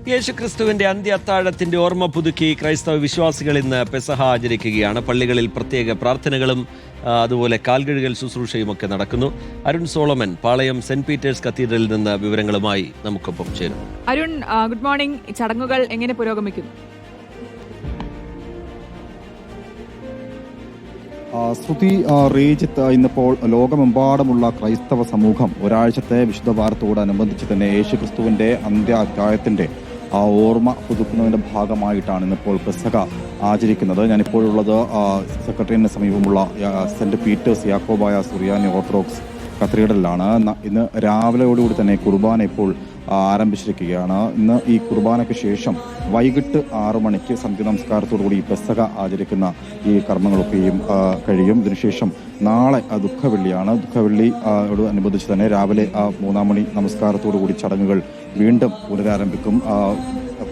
യേശുക്രിസ്തുവിന്റെ അന്ത്യ അത്താഴത്തിന്റെ ഓർമ്മ പുതുക്കി ക്രൈസ്തവ വിശ്വാസികൾ ഇന്ന് പെസഹ ആചരിക്കുകയാണ്. പള്ളികളിൽ പ്രത്യേക പ്രാർത്ഥനകളും അതുപോലെ കാൽകഴുകൽ ശുശ്രൂഷയും ഒക്കെ നടക്കുന്നു. അരുൺ സോളമൻ പാളയം സെന്റ് പീറ്റേഴ്സ് കത്തീഡ്രലിൽ നിന്ന് വിവരങ്ങളുമായി നമുക്കൊപ്പം ചേരും. Arun, good morning. ചടങ്ങുകൾ എങ്ങനെ പുരോഗമിക്കുന്നു? ശ്രുതി, റീജിത്ത്, ഇന്നിപ്പോൾ ലോകമെമ്പാടുമുള്ള ക്രൈസ്തവ സമൂഹം ഒരാഴ്ചത്തെ വിശുദ്ധ വാരത്തോടനുബന്ധിച്ച് തന്നെ യേശുക്രിസ്തുവിന്റെ അന്ത്യ അത്താഴത്തിന്റെ ഓർമ്മ പുതുക്കുന്നതിന്റെ ഭാഗമായിട്ടാണ് ഇന്നിപ്പോൾ പെസഹ ആചരിക്കുന്നത്. ഞാനിപ്പോഴുള്ളത് സെക്രട്ടേറിയറ്റിന് സമീപമുള്ള സെന്റ് പീറ്റേഴ്സ് യാക്കോബായ സുറിയാനി ഓർത്തഡോക്സ് കത്തീഡ്രലിലാണ്. ഇന്ന് രാവിലെയോടുകൂടി തന്നെ കുർബാന ഇപ്പോൾ ആരംഭിച്ചിരിക്കുകയാണ്. ഇന്ന് ഈ കുർബാനയ്ക്ക് ശേഷം വൈകിട്ട് 6 മണിക്ക് സന്ധ്യ നമസ്കാരത്തോടുകൂടി പെസഹ ആചരിക്കുന്ന ഈ കർമ്മങ്ങളൊക്കെയും കഴിയും. ഇതിനുശേഷം നാളെ ദുഃഖവെള്ളിയാണ്. ദുഃഖവെള്ളിയോടനുബന്ധിച്ച് തന്നെ രാവിലെ 3 മണി നമസ്കാരത്തോടുകൂടി ചടങ്ങുകൾ വീണ്ടും പുനരാരംഭിക്കും.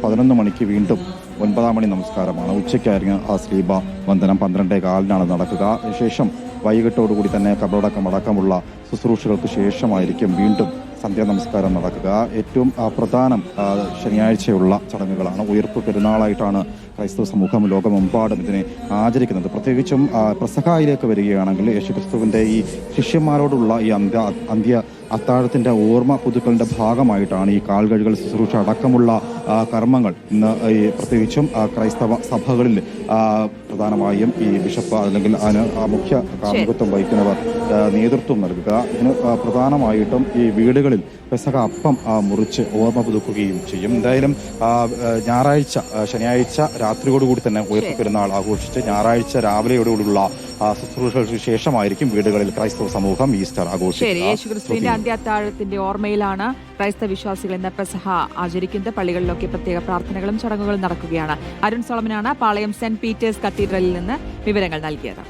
11 മണിക്ക് വീണ്ടും 9 മണി നമസ്കാരമാണ്. ഉച്ചയ്ക്കായിരിക്കും ശ്ലീബ വന്ദനം 12:15 നടക്കുക. ശേഷം വൈകിട്ടോടുകൂടി തന്നെ കബറടക്കം അടക്കമുള്ള ശുശ്രൂഷകൾക്ക് ശേഷമായിരിക്കും വീണ്ടും സന്ധ്യാ നമസ്കാരം നടക്കുക. ഏറ്റവും പ്രധാനം ശനിയാഴ്ചയുള്ള ചടങ്ങുകളാണ്. ഉയർപ്പ് പെരുന്നാളായിട്ടാണ് ക്രൈസ്തവ സമൂഹം ലോകമെമ്പാടും ഇതിനെ ആചരിക്കുന്നത്. പ്രത്യേകിച്ചും പെസഹായിലേക്ക് വരികയാണെങ്കിൽ യേശുക്രിസ്തുവിന്റെ ഈ ശിഷ്യന്മാരോടുള്ള ഈ അന്ത്യ അത്താഴത്തിന്റെ ഓർമ്മ പുതുക്കലിന്റെ ഭാഗമായിട്ടാണ് ഈ കാൽകഴുകൽ ശുശ്രൂഷ അടക്കമുള്ള കർമ്മങ്ങൾ ഇന്ന് പ്രത്യേകിച്ചും ക്രൈസ്തവ സഭകളിൽ പ്രധാനമായും ഈ ബിഷപ്പ് അല്ലെങ്കിൽ അതിന് മുഖ്യ കാർമ്മികത്വം വഹിക്കുന്നവർ നേതൃത്വം നൽകുക. ഇതിന് പ്രധാനമായിട്ടും ഈ വീടുകളിൽ പെസഹ അപ്പം മുറിച്ച് ഓർമ്മ പുതുക്കുകയും ചെയ്യും. എന്തായാലും ശനിയാഴ്ച രാത്രിയോടുകൂടി തന്നെ ഉയർപ്പ് പെരുന്നാൾ ആഘോഷിച്ച് ഞായറാഴ്ച രാവിലെയോടുകൂടിയുള്ള ശുശ്രൂഷകൾക്ക് ശേഷമായിരിക്കും വീടുകളിൽ ക്രൈസ്തവ സമൂഹം ഈസ്റ്റർ ആഘോഷിക്കുന്നത്. യേശുക്രിസ്തുവിന്റെ അന്ത്യ അത്താഴത്തിന്റെ ഓർമ്മയിലാണ് ക്രൈസ്തവ വിശ്വാസികൾ ഇന്ന് പെസഹ ആചരിക്കുന്നത്. പള്ളികളിലൊക്കെ പ്രത്യേക പ്രാർത്ഥനകളും ചടങ്ങുകളും നടക്കുകയാണ്. അരുൺ സോളമനാണ് പാളയം സെന്റ് പീറ്റേഴ്സ് കത്തീഡ്രലിൽ നിന്ന് വിവരങ്ങൾ നൽകിയത്.